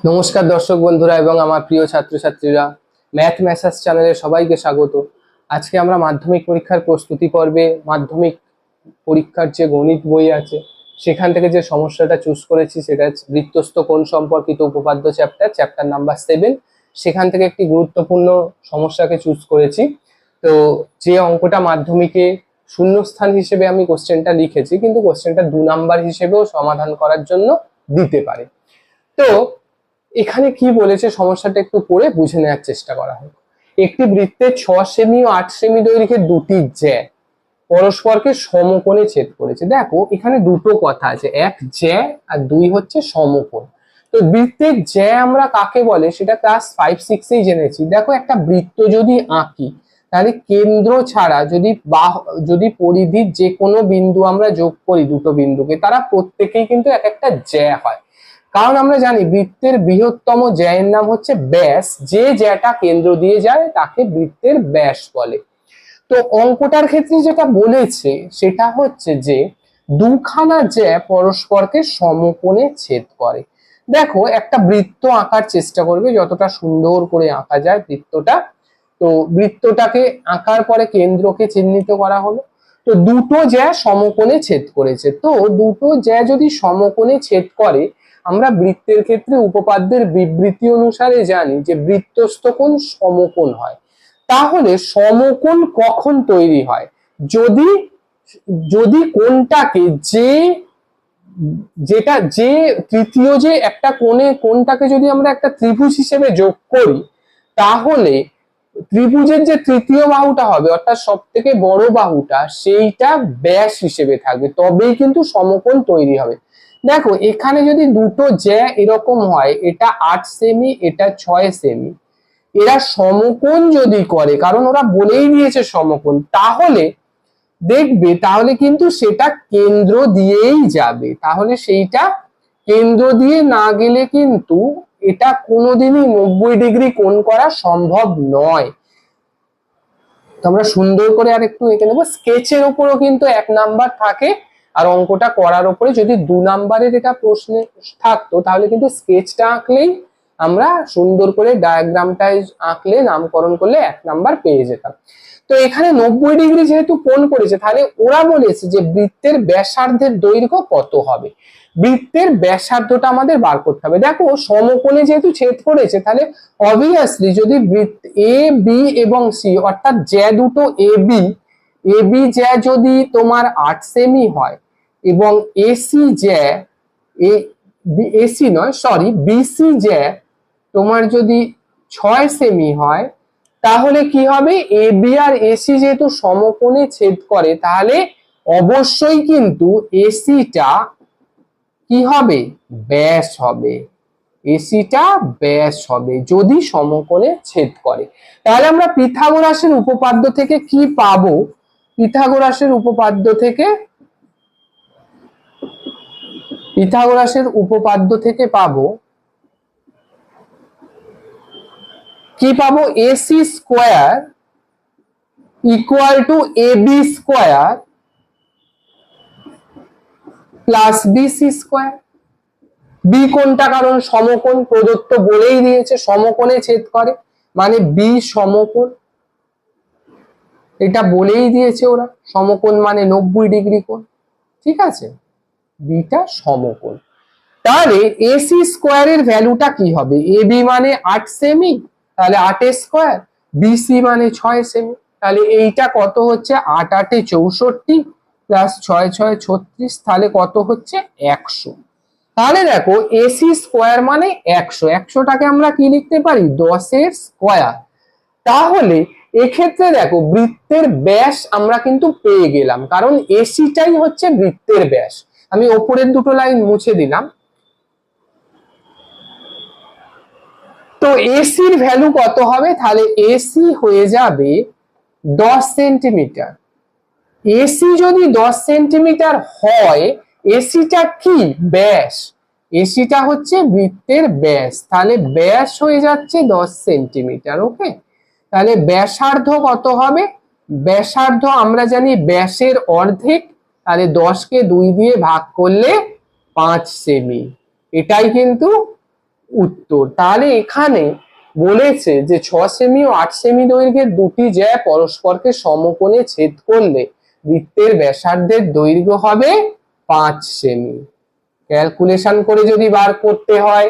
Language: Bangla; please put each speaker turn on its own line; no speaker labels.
নমস্কার দর্শক বন্ধুরা এবং আমার প্রিয় ছাত্রছাত্রীরা, ম্যাথ ম্যাসাজ চ্যানেলে সবাইকে স্বাগত। আজকে আমরা মাধ্যমিক পরীক্ষার প্রস্তুতি পর্বে মাধ্যমিক পরীক্ষার যে গণিত বই আছে সেখান থেকে যে সমস্যাটা চুজ করেছি সেটা বৃত্তস্থ কোণ সম্পর্কিত উপপাদ্য চ্যাপ্টার নাম্বার 7। সেখান থেকে একটি গুরুত্বপূর্ণ সমস্যাকে চুজ করেছি। তো যে অঙ্কটা মাধ্যমিকে শূন্যস্থান হিসেবে আমি কোশ্চেনটা লিখেছি, কিন্তু কোশ্চেনটা 2 নাম্বার হিসেবেও সমাধান করার জন্য দিতে পারে। তো এখানে কি বলেছে সমস্যাটা একটু পড়ে বুঝে নেওয়ার চেষ্টা করা হোক। একটি বৃত্তের 6 সেমি ও 8 সেমি দৈর্ঘ্যের দুটি জ্যা পরস্পরকে সমকোণে ছেদ করেছে। দেখো এখানে দুটো কথা আছে, এক জ্যা আর দুই হচ্ছে সমকোণ। তো বৃত্তের জ্যা আমরা কাকে বলে সেটা ক্লাস 5-6 জেনেছি। দেখো একটা বৃত্ত যদি আঁকি তাহলে কেন্দ্র ছাড়া যদি পরিধির যে কোনো বিন্দু আমরা যোগ করি দুটো বিন্দুকে, তারা প্রত্যেকেই কিন্তু এক একটা জ্যা হয়। কারণ আমরা জানি বৃত্তের বৃহত্তম জ্যায়ের নাম হচ্ছে ব্যাস। যে জ্যাটা কেন্দ্র দিয়ে যায় তাকে বৃত্তের ব্যাস বলে। তো অঙ্কটার ক্ষেত্রে যেটা বলেছে সেটা হচ্ছে যে দুখানা জ্যা পরস্পরকে সমকোণে ছেদ করে। দেখো একটা বৃত্ত আঁকার চেষ্টা করবে, যতটা সুন্দর করে আঁকা যায় বৃত্তটা। তো বৃত্তটাকে আঁকার পরে কেন্দ্রকে চিহ্নিত করা হলো। তো দুটো জ্যা সমকোণে ছেদ করেছে। তো দুটো জ্যা যদি সমকোণে ছেদ করে, আমরা বৃত্তের ক্ষেত্রে উপপাদ্যের বিবৃতি অনুসারে জানি যে বৃত্তস্থ কোণ সমকোণ হয়। তাহলে সমকোণ কখন তৈরি হয়? যদি যদি কোণটাকে যে তৃতীয় যে একটা কোণটাকে যদি আমরা একটা ত্রিভুজ হিসেবে যোগ করি, তাহলে ত্রিভুজের যে তৃতীয় বাহুটা হবে অর্থাৎ সব থেকে বড় বাহুটা সেইটা ব্যাস হিসেবে থাকবে, তবেই কিন্তু সমকোণ তৈরি হবে। দেখো এখানে যদি দুটো জ্যা এরকম হয়, এটা 8 সেমি এটা 6 সেমি, এরা সমকোণ যদি করে, কারণ ওরা বলেই দিয়েছে সমকোণ, তাহলে কিন্তু সেটা কেন্দ্র দিয়েই যাবে। তাহলে সেইটা কেন্দ্র দিয়ে না গেলে কিন্তু এটা কোনোদিনই 90 ডিগ্রি কোণ করা সম্ভব নয়। তো আমরা সুন্দর করে আর একটু এঁকে নেবো। স্কেচের উপরও কিন্তু 1 নাম্বার থাকে, আর অঙ্কটা করার উপরে যদি 2 নাম্বারের এটা প্রশ্নে থাকতো তাহলে কিন্তু স্কেচটা আঁকলেই আমরা সুন্দর করে ডায়াগ্রামটায় আঁকলে নামকরণ করলে 1 নাম্বার পেয়ে যেতাম। তো এখানে 90 ডিগ্রি যেহেতু কোণ করেছে, তাহলে ওরা বলেছে যে বৃত্তের ব্যাসার্ধের দৈর্ঘ্য কত হবে। বৃত্তের ব্যাসার্ধটা আমাদের বার করতে হবে। দেখো সমকোণে যেহেতু ছেদ করেছে, তাহলে অবভিয়াসলি যদি বৃত্ত এ বি এবং সি অর্থাৎ জ্যা দুটো এ বি জ্যা যদি তোমার 8 সেমি হয় এবং বিসি জ্যা তোমার যদি 6 সেমি হয়, তাহলে কি হবে, এ বি আর এসি যেহেতু সমকোণে ছেদ করে, তাহলে অবশ্যই কিন্তু এসিটা কি হবে, ব্যাস হবে। এসিটা ব্যাস হবে যদি সমকোণে ছেদ করে। তাহলে আমরা পিথাগোরাসের উপপাদ্য থেকে কি পাবো? পিথাগোরাসের উপপাদ্য থেকে পাবো কি পাবো, AC square equal to A B square plus BC square. B কোনটা, কারণ সমকোণ প্রদত্ত বলেই দিয়েছে সমকোণে ছেদ করে, মানে বি সমকোণ, এটা বলেই দিয়েছে ওরা। সমকোণ মানে 90 ডিগ্রি কোণ, ঠিক আছে, বিটা সমকোণ। তাহলে এসি স্কোয়ারের ভ্যালুটা কি হবে? এ বি মানে 8 সেমি, তাহলে 8 স্কোয়ার, বিসি মানে 6 সেমি, তাহলে এইটা কত হচ্ছে, 8 8 64 প্লাস 6 6 36, তাহলে কত হচ্ছে 100। তাহলে দেখো এসি স্কোয়ার মানে 100, 100টাকে আমরা কি লিখতে পারি, 10 এর স্কোয়ার। তাহলে এক্ষেত্রে দেখো বৃত্তের ব্যাস আমরা কিন্তু পেয়ে গেলাম, কারণ এসিটাই হচ্ছে বৃত্তের ব্যাস। আমি ওপরের দুটো লাইন মুছে দিলাম। তো এসির ভ্যালু কত হবে, তাহলে এসি হয়ে যাবে 10 সেন্টিমিটার। এসি যদি 10 সেন্টিমিটার হয়, এসিটা কি, ব্যাস। এসিটা হচ্ছে বৃত্তের ব্যাস, তাহলে ব্যাস হয়ে যাচ্ছে 10 সেন্টিমিটার। ওকে, তাহলে ব্যাসার্ধ কত হবে? ব্যাসার্ধ আমরা জানি ব্যাসের অর্ধেক, তাহলে 10 কে 2 দিয়ে ভাগ করলে 5 সেমি। এটাই কিন্তু উত্তর। তাহলে এখানে বলেছে যে 6 সেমি ও 8 সেমি দৈর্ঘ্যের দুটি জ্যা পরস্পরকে সমকোণে ছেদ করলে বৃত্তের ব্যাসার্ধের দৈর্ঘ্য হবে 5 সেমি। ক্যালকুলেশন করে যদি বার করতে হয়